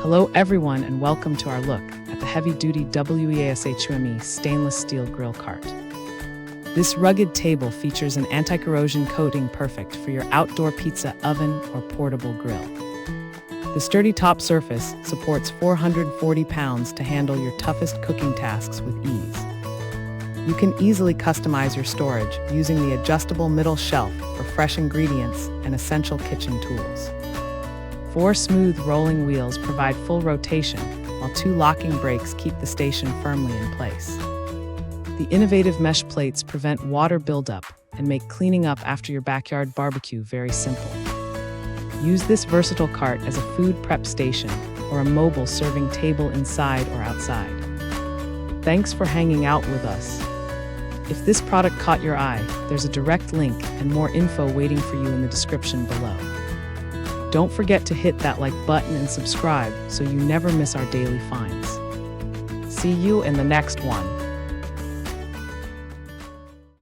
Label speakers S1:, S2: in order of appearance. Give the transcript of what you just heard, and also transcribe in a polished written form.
S1: Hello everyone and welcome to our look at the heavy-duty WEASHUME stainless steel grill cart. This rugged table features an anti-corrosion coating perfect for your outdoor pizza oven or portable grill. The sturdy top surface supports 440 pounds to handle your toughest cooking tasks with ease. You can easily customize your storage using the adjustable middle shelf for fresh ingredients and essential kitchen tools. 4 smooth rolling wheels provide full rotation, while 2 locking brakes keep the station firmly in place. The innovative mesh plates prevent water buildup and make cleaning up after your backyard barbecue very simple. Use this versatile cart as a food prep station or a mobile serving table inside or outside. Thanks for hanging out with us. If this product caught your eye, there's a direct link and more info waiting for you in the description below. Don't forget to hit that like button and subscribe so you never miss our daily finds. See you in the next one.